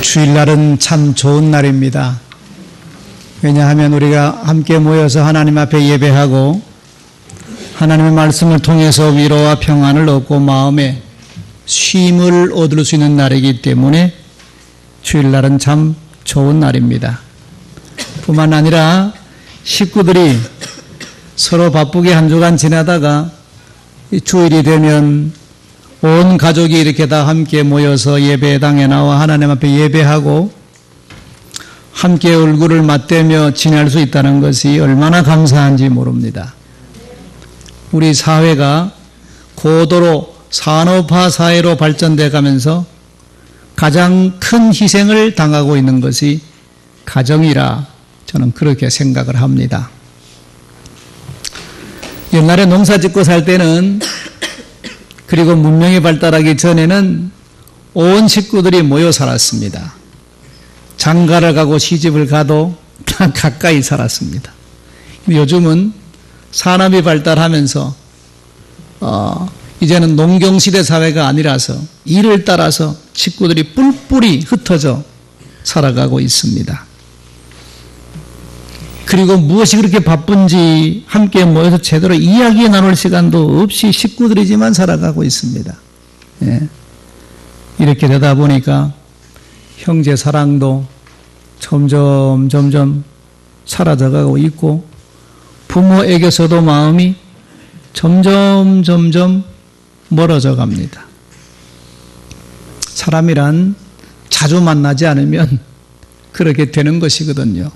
주일날은 참 좋은 날입니다. 왜냐하면 우리가 함께 모여서 하나님 앞에 예배하고 하나님의 말씀을 통해서 위로와 평안을 얻고 마음에 쉼을 얻을 수 있는 날이기 때문에 주일날은 참 좋은 날입니다. 뿐만 아니라 식구들이 서로 바쁘게 한 주간 지나다가 주일이 되면 온 가족이 이렇게 다 함께 모여서 예배당에 나와 하나님 앞에 예배하고 함께 얼굴을 맞대며 지낼 수 있다는 것이 얼마나 감사한지 모릅니다. 우리 사회가 고도로 산업화 사회로 발전돼 가면서 가장 큰 희생을 당하고 있는 것이 가정이라 저는 그렇게 생각을 합니다. 옛날에 농사 짓고 살 때는 그리고 문명이 발달하기 전에는 온 식구들이 모여 살았습니다. 장가를 가고 시집을 가도 다 가까이 살았습니다. 요즘은 산업이 발달하면서 이제는 농경시대 사회가 아니라서 일을 따라서 식구들이 뿔뿔이 흩어져 살아가고 있습니다. 그리고 무엇이 그렇게 바쁜지 함께 모여서 제대로 이야기 나눌 시간도 없이 식구들이지만 살아가고 있습니다. 예. 이렇게 되다 보니까 형제 사랑도 점점 사라져가고 있고 부모에게서도 마음이 점점 멀어져 갑니다. 사람이란 자주 만나지 않으면 그렇게 되는 것이거든요.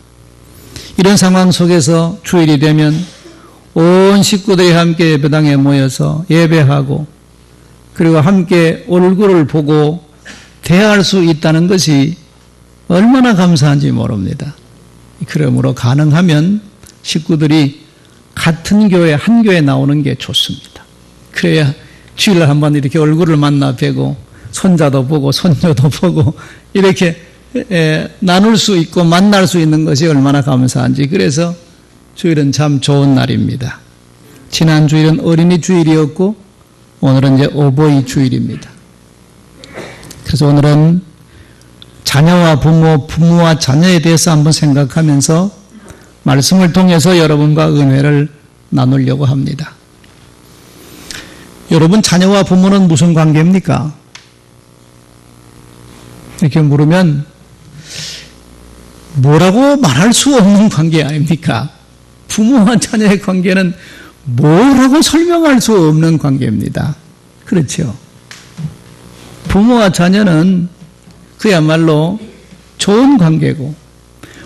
이런 상황 속에서 주일이 되면 온 식구들이 함께 예배당에 모여서 예배하고 그리고 함께 얼굴을 보고 대화할 수 있다는 것이 얼마나 감사한지 모릅니다. 그러므로 가능하면 식구들이 같은 교회, 한 교회 나오는 게 좋습니다. 그래야 주일날 한번 이렇게 얼굴을 만나 뵈고 손자도 보고 손녀도 보고 이렇게 나눌 수 있고 만날 수 있는 것이 얼마나 감사한지. 그래서 주일은 참 좋은 날입니다. 지난 주일은 어린이 주일이었고 오늘은 이제 어버이 주일입니다. 그래서 오늘은 자녀와 부모와 자녀에 대해서 한번 생각하면서 말씀을 통해서 여러분과 은혜를 나누려고 합니다. 여러분, 자녀와 부모는 무슨 관계입니까? 이렇게 물으면 뭐라고 말할 수 없는 관계 아닙니까? 부모와 자녀의 관계는 뭐라고 설명할 수 없는 관계입니다. 그렇죠? 부모와 자녀는 그야말로 좋은 관계고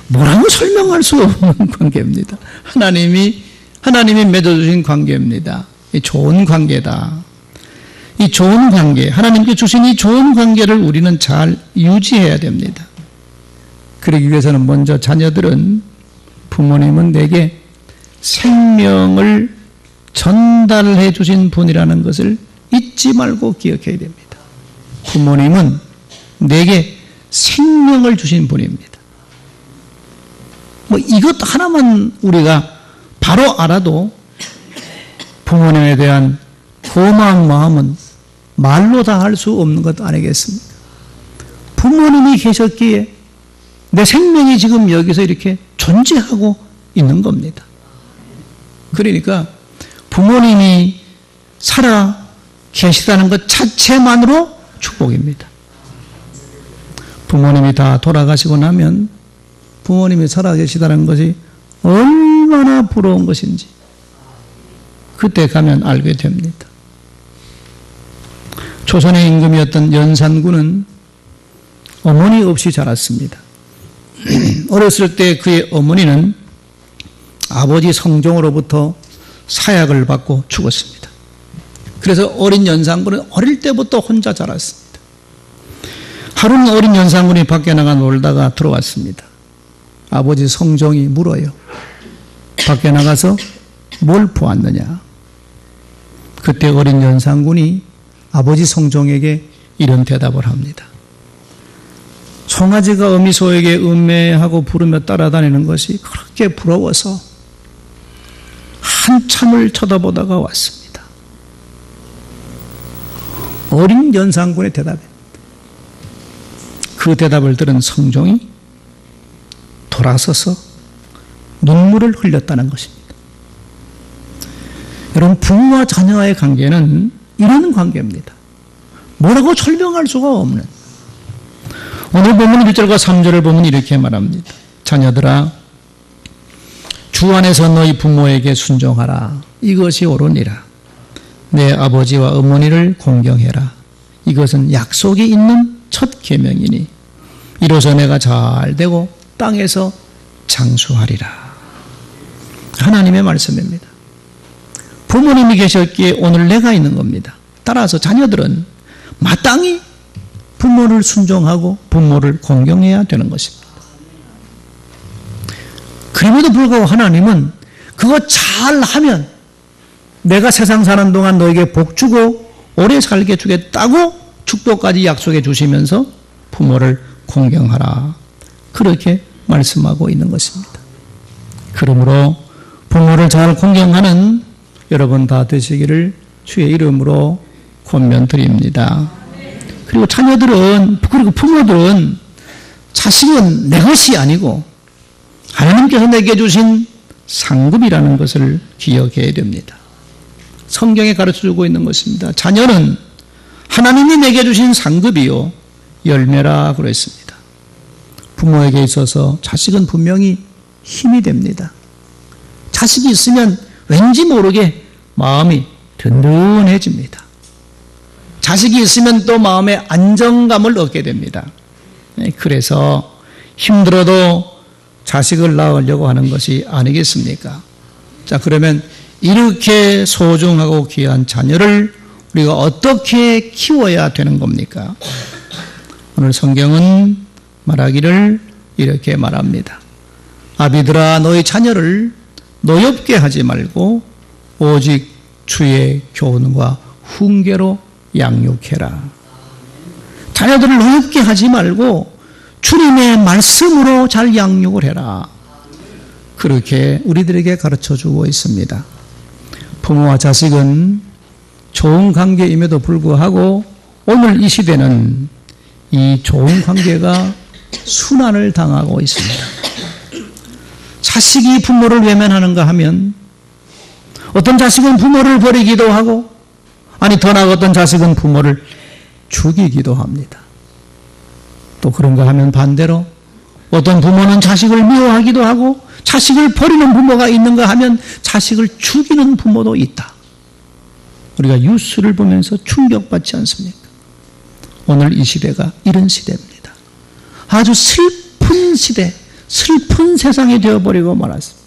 뭐라고 설명할 수 없는 관계입니다. 하나님이 맺어주신 관계입니다. 이 좋은 관계다. 이 좋은 관계, 하나님께 주신 이 좋은 관계를 우리는 잘 유지해야 됩니다. 그러기 위해서는 먼저 자녀들은 부모님은 내게 생명을 전달해 주신 분이라는 것을 잊지 말고 기억해야 됩니다. 부모님은 내게 생명을 주신 분입니다. 이것 하나만 우리가 바로 알아도 부모님에 대한 고마운 마음은 말로 다 할 수 없는 것 아니겠습니까? 부모님이 계셨기에 내 생명이 지금 여기서 이렇게 존재하고 있는 겁니다. 그러니까 부모님이 살아 계시다는 것 자체만으로 축복입니다. 부모님이 다 돌아가시고 나면 부모님이 살아 계시다는 것이 얼마나 부러운 것인지 그때 가면 알게 됩니다. 조선의 임금이었던 연산군은 어머니 없이 자랐습니다. 어렸을 때 그의 어머니는 아버지 성종으로부터 사약을 받고 죽었습니다. 그래서 어린 연산군은 어릴 때부터 혼자 자랐습니다. 하루는 어린 연산군이 밖에 나가 놀다가 들어왔습니다. 아버지 성종이 물어요. 밖에 나가서 뭘 보았느냐? 그때 어린 연산군이 아버지 성종에게 이런 대답을 합니다. 송아지가 어미소에게 음매하고 부르며 따라다니는 것이 그렇게 부러워서 한참을 쳐다보다가 왔습니다. 어린 연산군의 대답입니다. 그 대답을 들은 성종이 돌아서서 눈물을 흘렸다는 것입니다. 여러분, 부모와 자녀와의 관계는 이런 관계입니다. 뭐라고 설명할 수가 없는. 오늘 보면 1절과 3절을 보면 이렇게 말합니다. 자녀들아, 주 안에서 너희 부모에게 순종하라. 이것이 옳으니라. 내 아버지와 어머니를 공경해라. 이것은 약속이 있는 첫 계명이니 이로써 내가 잘 되고 땅에서 장수하리라. 하나님의 말씀입니다. 부모님이 계셨기에 오늘 내가 있는 겁니다. 따라서 자녀들은 마땅히 부모를 순종하고 부모를 공경해야 되는 것입니다. 그럼에도 불구하고 하나님은 그거 잘하면 내가 세상 사는 동안 너에게 복 주고 오래 살게 주겠다고 축복까지 약속해 주시면서 부모를 공경하라. 그렇게 말씀하고 있는 것입니다. 그러므로 부모를 잘 공경하는 여러분 다 되시기를 주의 이름으로 권면드립니다. 그리고 자녀들은, 그리고 부모들은 자식은 내 것이 아니고 하나님께서 내게 주신 상급이라는 것을 기억해야 됩니다. 성경에 가르쳐주고 있는 것입니다. 자녀는 하나님이 내게 주신 상급이요 열매라 그랬습니다. 부모에게 있어서 자식은 분명히 힘이 됩니다. 자식이 있으면 왠지 모르게 마음이 든든해집니다. 자식이 있으면 또 마음의 안정감을 얻게 됩니다. 그래서 힘들어도 자식을 낳으려고 하는 것이 아니겠습니까? 자, 그러면 이렇게 소중하고 귀한 자녀를 우리가 어떻게 키워야 되는 겁니까? 오늘 성경은 말하기를 이렇게 말합니다. 아비들아, 너희 자녀를 노엽게 하지 말고 오직 주의 교훈과 훈계로 양육해라. 자녀들을 노엽게 하지 말고 주님의 말씀으로 잘 양육을 해라. 그렇게 우리들에게 가르쳐주고 있습니다. 부모와 자식은 좋은 관계임에도 불구하고 오늘 이 시대는 이 좋은 관계가 순환을 당하고 있습니다. 자식이 부모를 외면하는가 하면 어떤 자식은 부모를 버리기도 하고, 아니 더 나아 어떤 자식은 부모를 죽이기도 합니다. 또 그런가 하면 반대로 어떤 부모는 자식을 미워하기도 하고 자식을 버리는 부모가 있는가 하면 자식을 죽이는 부모도 있다. 우리가 뉴스를 보면서 충격받지 않습니까? 오늘 이 시대가 이런 시대입니다. 아주 슬픈 시대, 슬픈 세상이 되어버리고 말았습니다.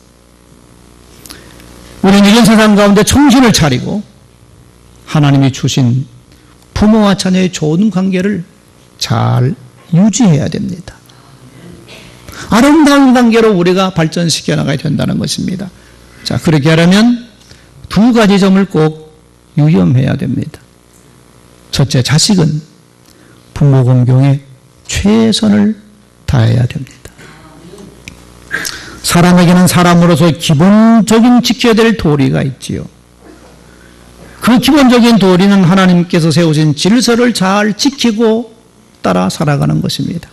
우리는 이런 세상 가운데 정신을 차리고 하나님이 주신 부모와 자녀의 좋은 관계를 잘 유지해야 됩니다. 아름다운 관계로 우리가 발전시켜 나가야 된다는 것입니다. 자, 그렇게 하려면 두 가지 점을 꼭 유념해야 됩니다. 첫째, 자식은 부모 공경에 최선을 다해야 됩니다. 사람에게는 사람으로서 기본적인 지켜야 될 도리가 있지요. 그 기본적인 도리는 하나님께서 세우신 질서를 잘 지키고 따라 살아가는 것입니다.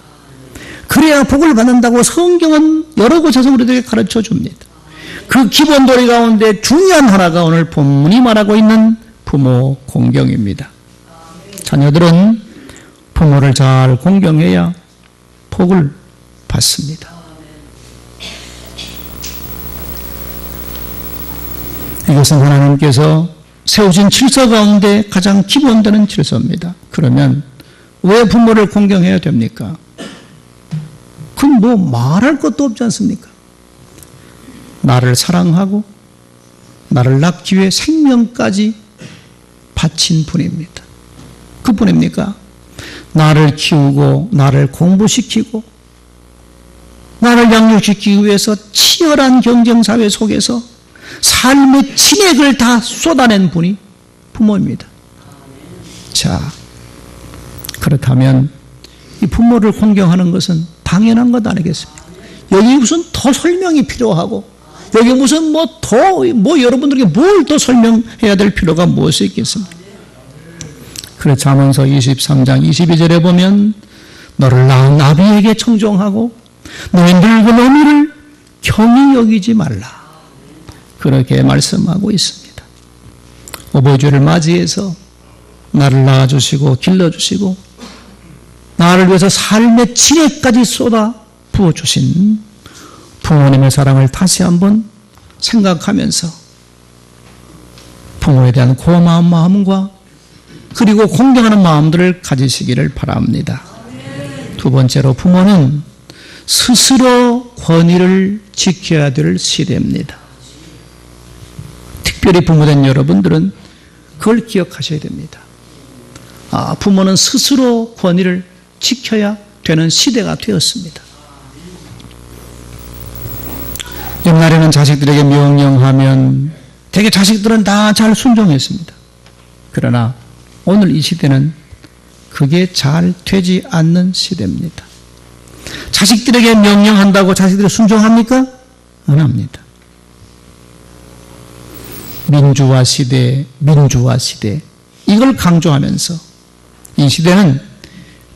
그래야 복을 받는다고 성경은 여러 곳에서 우리들에게 가르쳐 줍니다. 그 기본 도리 가운데 중요한 하나가 오늘 본문이 말하고 있는 부모 공경입니다. 자녀들은 부모를 잘 공경해야 복을 받습니다. 이것은 하나님께서 세우신 질서 가운데 가장 기본되는 질서입니다. 그러면 왜 부모를 공경해야 됩니까? 그건 뭐 말할 것도 없지 않습니까? 나를 사랑하고 나를 낳기 위해 생명까지 바친 분입니다. 그뿐입니까? 나를 키우고 나를 공부시키고 나를 양육시키기 위해서 치열한 경쟁사회 속에서 삶의 진액을 다 쏟아낸 분이 부모입니다. 자, 그렇다면 이 부모를 공경하는 것은 당연한 것 아니겠습니까? 여기 무슨 더 설명이 필요하고 여기 무슨 여러분들에게 뭘 더 설명해야 될 필요가 무엇이 있겠습니까? 그래서 잠언서 23장 22절에 보면 너를 낳은 아비에게 청종하고 너의 늙은 어미를 경히 여기지 말라. 그렇게 말씀하고 있습니다. 어버이주를 맞이해서 나를 낳아주시고 길러주시고 나를 위해서 삶의 지혜까지 쏟아 부어주신 부모님의 사랑을 다시 한번 생각하면서 부모에 대한 고마운 마음과 그리고 공경하는 마음들을 가지시기를 바랍니다. 두 번째로 부모는 스스로 권위를 지켜야 될 시대입니다. 특별히 부모된 여러분들은 그걸 기억하셔야 됩니다. 부모는 스스로 권위를 지켜야 되는 시대가 되었습니다. 옛날에는 자식들에게 명령하면 되게 자식들은 다 잘 순종했습니다. 그러나 오늘 이 시대는 그게 잘 되지 않는 시대입니다. 자식들에게 명령한다고 자식들이 순종합니까? 안 합니다. 민주화 시대 이걸 강조하면서 이 시대는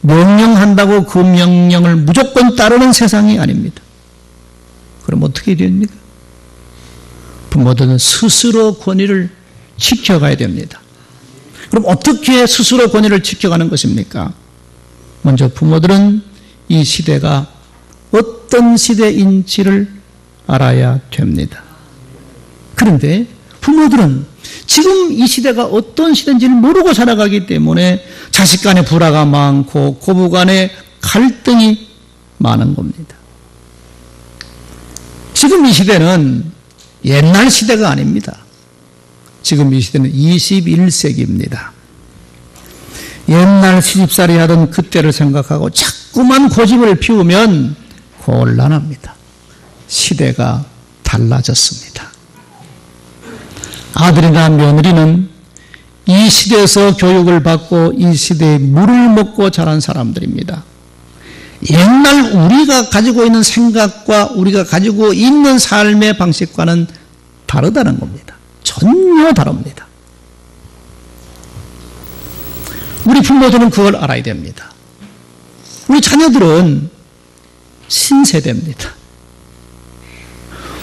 명령한다고 그 명령을 무조건 따르는 세상이 아닙니다. 그럼 어떻게 됩니까? 부모들은 스스로 권위를 지켜가야 됩니다. 그럼 어떻게 스스로 권위를 지켜가는 것입니까? 먼저 부모들은 이 시대가 어떤 시대인지를 알아야 됩니다. 그런데 부모들은 지금 이 시대가 어떤 시대인지를 모르고 살아가기 때문에 자식 간의 불화가 많고 고부 간의 갈등이 많은 겁니다. 지금 이 시대는 옛날 시대가 아닙니다. 지금 이 시대는 21세기입니다. 옛날 시집살이 하던 그때를 생각하고 자꾸만 고집을 피우면 곤란합니다. 시대가 달라졌습니다. 아들이나 며느리는 이 시대에서 교육을 받고 이 시대에 물을 먹고 자란 사람들입니다. 옛날 우리가 가지고 있는 생각과 우리가 가지고 있는 삶의 방식과는 다르다는 겁니다. 전혀 다릅니다. 우리 부모들은 그걸 알아야 됩니다. 우리 자녀들은 신세대입니다.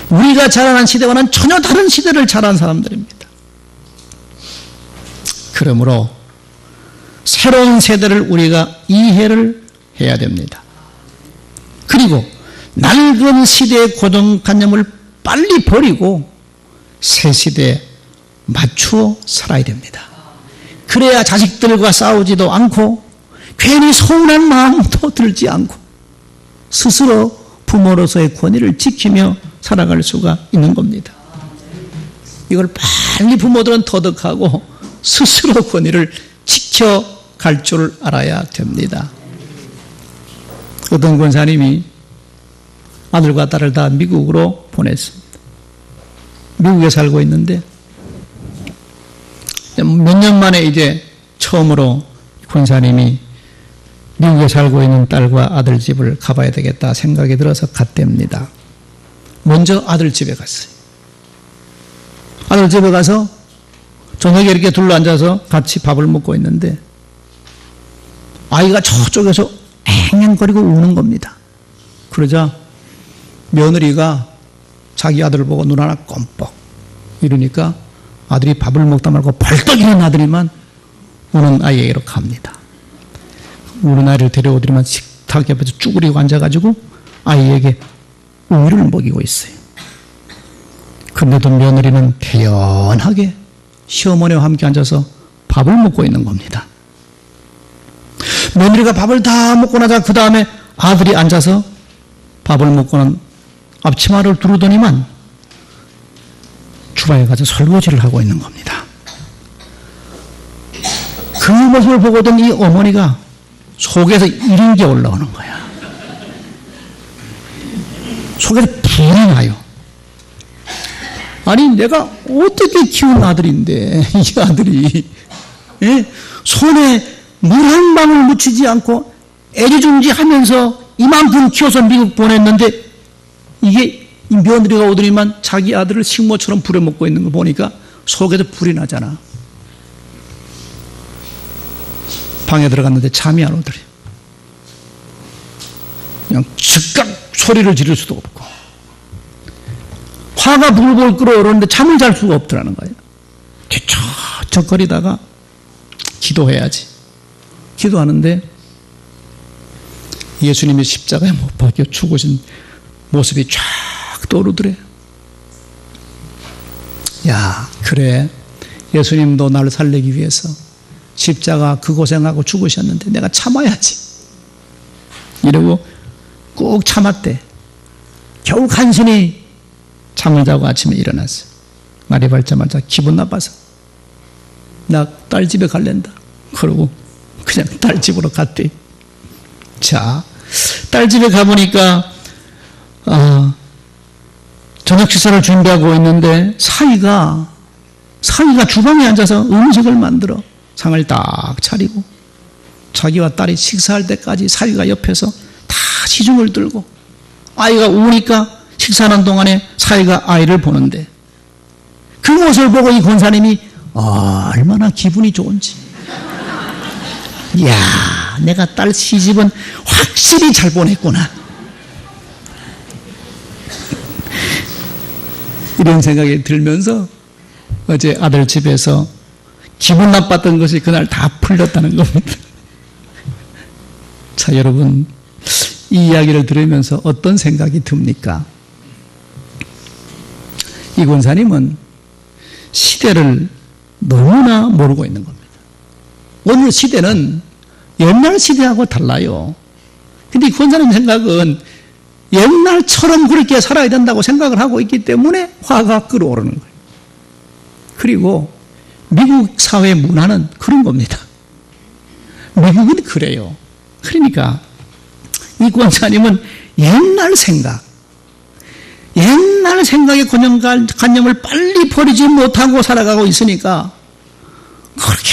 우리가 자라난 시대와는 전혀 다른 시대를 자란 사람들입니다. 그러므로 새로운 세대를 우리가 이해를 해야 됩니다. 그리고 낡은 시대의 고정관념을 빨리 버리고 새 시대에 맞추어 살아야 됩니다. 그래야 자식들과 싸우지도 않고 괜히 서운한 마음도 들지 않고 스스로 부모로서의 권위를 지키며 살아갈 수가 있는 겁니다. 이걸 빨리 부모들은 터득하고 스스로 권위를 지켜갈 줄 알아야 됩니다. 어떤 권사님이 아들과 딸을 다 미국으로 보냈습니다. 미국에 살고 있는데 몇 년 만에 이제 처음으로 권사님이 미국에 살고 있는 딸과 아들 집을 가봐야 되겠다 생각이 들어서 갔답니다. 먼저 아들 집에 갔어요. 아들 집에 가서 저녁에 이렇게 둘러앉아서 같이 밥을 먹고 있는데 아이가 저쪽에서 앵앵거리고 우는 겁니다. 그러자 며느리가 자기 아들을 보고 눈 하나 껌뻑 이러니까 아들이 밥을 먹다 말고 벌떡 일어난 아들이만 우는 아이에게로 갑니다. 우는 아이를 데려오더니만 식탁 옆에서 쭈그리고 앉아가지고 아이에게 우유를 먹이고 있어요. 그런데도 며느리는 태연하게 시어머니와 함께 앉아서 밥을 먹고 있는 겁니다. 며느리가 밥을 다 먹고 나자 그 다음에 아들이 앉아서 밥을 먹고는 앞치마를 두르더니만 주방에 가서 설거지를 하고 있는 겁니다. 그 모습을 보고든 이 어머니가 속에서 이런 게 올라오는 거야. 속에서 불이 나요. 아니 내가 어떻게 키운 아들인데 이 아들이 손에 물 한 방울 묻히지 않고 애지중지 하면서 이만큼 키워서 미국 보냈는데 이게 이 며느리가 오더니만 자기 아들을 식모처럼 부려먹고 있는 거 보니까 속에서 불이 나잖아. 방에 들어갔는데 잠이 안 오더래. 그냥 즉각 소리를 지를 수도 없고 화가 불불 끓어오르는데 잠을 잘 수가 없더라는 거예요. 뒤척척거리다가 기도해야지. 기도하는데 예수님이 십자가에 못 박혀 죽으신 모습이 쫙 떠오르더래요. 야, 그래. 예수님도 나를 살리기 위해서 십자가 그 고생하고 죽으셨는데 내가 참아야지. 이러고 꼭 참았대. 겨우 간신히 잠을 자고 아침에 일어났어요. 날이 밝자마자 기분 나빠서 나 딸 집에 갈랜다. 그러고 그냥 딸 집으로 갔대. 자, 딸 집에 가보니까 저녁 식사를 준비하고 있는데 사위가 주방에 앉아서 음식을 만들어 상을 딱 차리고 자기와 딸이 식사할 때까지 사위가 옆에서 다 시중을 들고 아이가 우니까 식사하는 동안에 사위가 아이를 보는데 그 모습을 보고 이 권사님이 얼마나 기분이 좋은지. 이야, 내가 딸 시집은 확실히 잘 보냈구나. 이런 생각이 들면서 어제 아들 집에서 기분 나빴던 것이 그날 다 풀렸다는 겁니다. 자, 여러분, 이 이야기를 들으면서 어떤 생각이 듭니까? 이 권사님은 시대를 너무나 모르고 있는 겁니다. 오늘 시대는 옛날 시대하고 달라요. 근데 이 권사님 생각은 옛날처럼 그렇게 살아야 된다고 생각을 하고 있기 때문에 화가 끓어오르는 거예요. 그리고 미국 사회 문화는 그런 겁니다. 미국은 그래요. 그러니까 이 권사님은 옛날 생각의 관념을 빨리 버리지 못하고 살아가고 있으니까 그렇게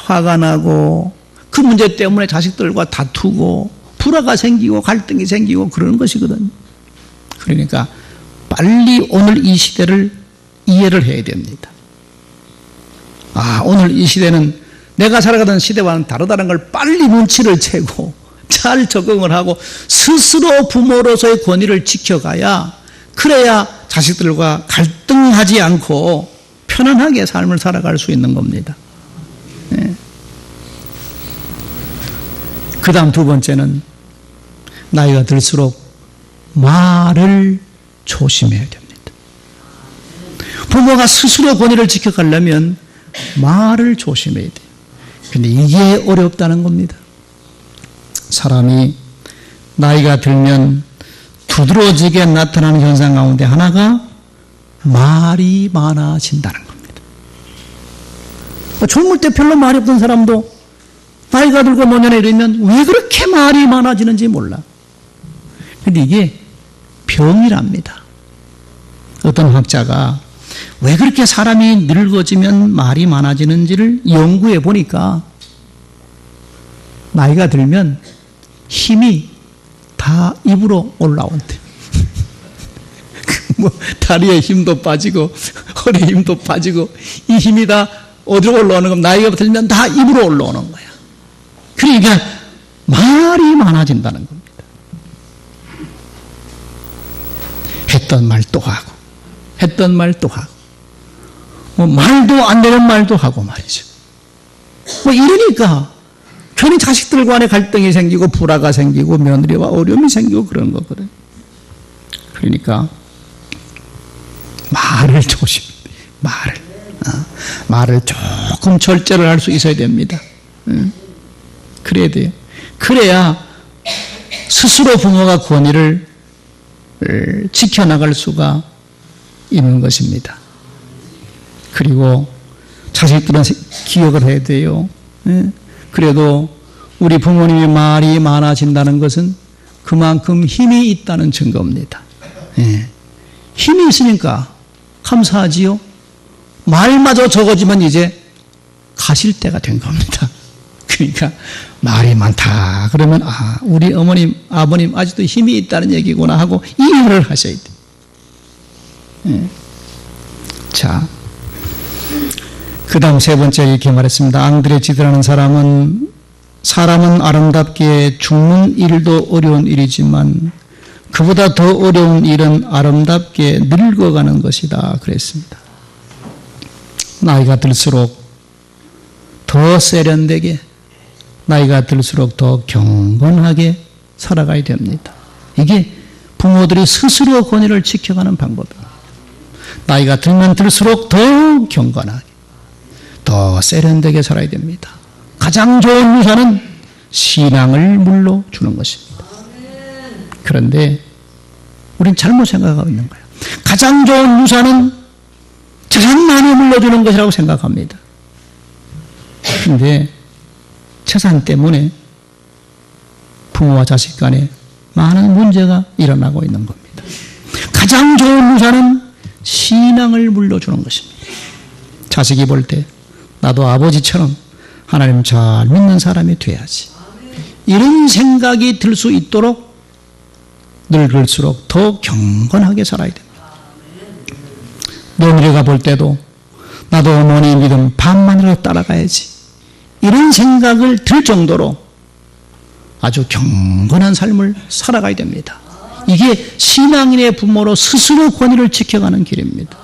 화가 나고 그 문제 때문에 자식들과 다투고 불화가 생기고 갈등이 생기고 그러는 것이거든요. 그러니까 빨리 오늘 이 시대를 이해를 해야 됩니다. 오늘 이 시대는 내가 살아가던 시대와는 다르다는 걸 빨리 눈치를 채고 잘 적응을 하고 스스로 부모로서의 권위를 지켜가야 그래야 자식들과 갈등하지 않고 편안하게 삶을 살아갈 수 있는 겁니다. 네. 그 다음 두 번째는 나이가 들수록 말을 조심해야 됩니다. 부모가 스스로 권위를 지켜가려면 말을 조심해야 돼요. 근데 이게 어렵다는 겁니다. 사람이 나이가 들면 두드러지게 나타나는 현상 가운데 하나가 말이 많아진다는 겁니다. 젊을 때 별로 말이 없던 사람도 나이가 들고 노년에 이르면 왜 그렇게 말이 많아지는지 몰라. 근데 이게 병이랍니다. 어떤 학자가 왜 그렇게 사람이 늙어지면 말이 많아지는지를 연구해 보니까 나이가 들면 힘이 다 입으로 올라온대. 다리에 힘도 빠지고 허리에 힘도 빠지고 이 힘이 다 어디로 올라오는 겁니까? 나이가 들면 다 입으로 올라오는 거야. 그러니까 말이 많아진다는 겁니다. 했던 말 또 하고 했던 말 또 하고 말도 안 되는 말도 하고 말이죠. 이러니까 괜히 자식들 간에 갈등이 생기고 불화가 생기고 며느리와 어려움이 생기고 그런 거거든. 그러니까 말을 조심해야 돼요. 말을 조금 절제를 할 수 있어야 됩니다. 그래야 돼요. 그래야 스스로 부모가 권위를 지켜나갈 수가 있는 것입니다. 그리고 자식들은 기억을 해야 돼요. 그래도 우리 부모님의 말이 많아진다는 것은 그만큼 힘이 있다는 증거입니다. 힘이 있으니까 감사하지요. 말마저 적어지면 이제 가실 때가 된 겁니다. 그러니까 말이 많다 그러면 우리 어머님 아버님 아직도 힘이 있다는 얘기구나 하고 이해를 하셔야 돼요. 자, 그 다음 세 번째 이렇게 말했습니다. 앙드레 지드라는 사람은 사람은 아름답게 죽는 일도 어려운 일이지만 그보다 더 어려운 일은 아름답게 늙어가는 것이다 그랬습니다. 나이가 들수록 더 세련되게, 나이가 들수록 더 경건하게 살아가야 됩니다. 이게 부모들이 스스로 권위를 지켜가는 방법입니다. 나이가 들면 들수록 더 경건하게, 더 세련되게 살아야 됩니다. 가장 좋은 유산은 신앙을 물러주는 것입니다. 그런데 우린 잘못 생각하고 있는 거예요. 가장 좋은 유산은 재산 많이 물려주는 것이라고 생각합니다. 그런데 재산 때문에 부모와 자식 간에 많은 문제가 일어나고 있는 겁니다. 가장 좋은 유산은 신앙을 물려주는 것입니다. 자식이 볼 때 나도 아버지처럼 하나님 잘 믿는 사람이 돼야지, 이런 생각이 들 수 있도록 늙을수록 더 경건하게 살아야 됩니다. 며느리가 볼 때도 나도 어머니 믿음 반만이라도 따라가야지, 이런 생각을 들 정도로 아주 경건한 삶을 살아가야 됩니다. 이게 신앙인의 부모로 스스로 권위를 지켜가는 길입니다.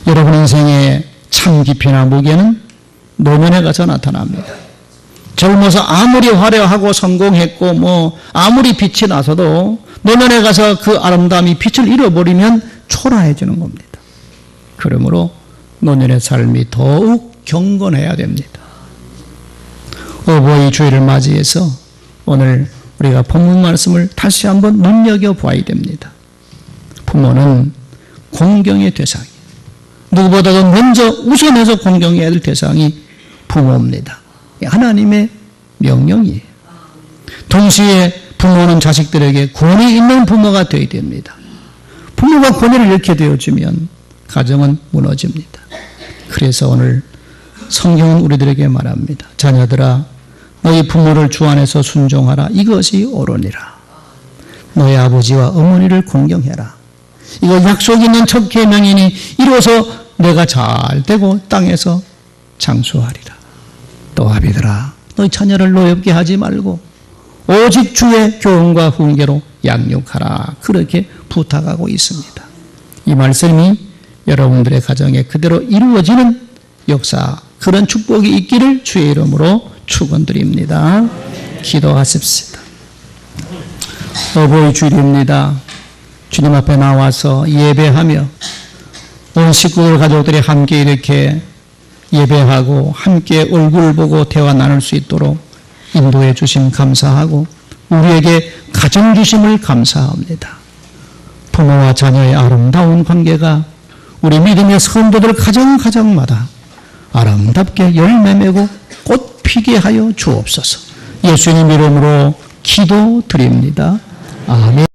여러분 인생의 참 깊이나 무게는 노년에 가서 나타납니다. 젊어서 아무리 화려하고 성공했고 아무리 빛이 나서도 노년에 가서 그 아름다움이 빛을 잃어버리면 초라해지는 겁니다. 그러므로 노년의 삶이 더욱 경건해야 됩니다. 어버이 주일을 맞이해서 오늘 우리가 본문 말씀을 다시 한번 눈여겨보아야 됩니다. 부모는 공경의 대상이에요. 누구보다도 먼저 우선해서 공경해야 될 대상이 부모입니다. 하나님의 명령이에요. 동시에 부모는 자식들에게 권위 있는 부모가 되어야 됩니다. 부모가 권위를 잃게 되어주면 가정은 무너집니다. 그래서 오늘 성경은 우리들에게 말합니다. 자녀들아, 너희 부모를 주 안에서 순종하라. 이것이 옳으니라. 너희 아버지와 어머니를 공경해라. 이거 약속 있는 첫 계명이니 이로써 내가 잘 되고 땅에서 장수하리라. 또 아비들아, 너희 자녀를 노엽게 하지 말고 오직 주의 교훈과 훈계로 양육하라. 그렇게 부탁하고 있습니다. 이 말씀이 여러분들의 가정에 그대로 이루어지는 역사, 그런 축복이 있기를 주의 이름으로 축원드립니다. 기도하십시다. 어버이 주일입니다. 주님 앞에 나와서 예배하며 온 식구들 가족들이 함께 이렇게 예배하고 함께 얼굴 보고 대화 나눌 수 있도록 인도해 주심 감사하고 우리에게 가정 주심을 감사합니다. 부모와 자녀의 아름다운 관계가 우리 믿음의 성도들 가정마다 아름답게 열매 맺고 꽃 피게 하여 주옵소서. 예수님 이름으로 기도드립니다. 아멘.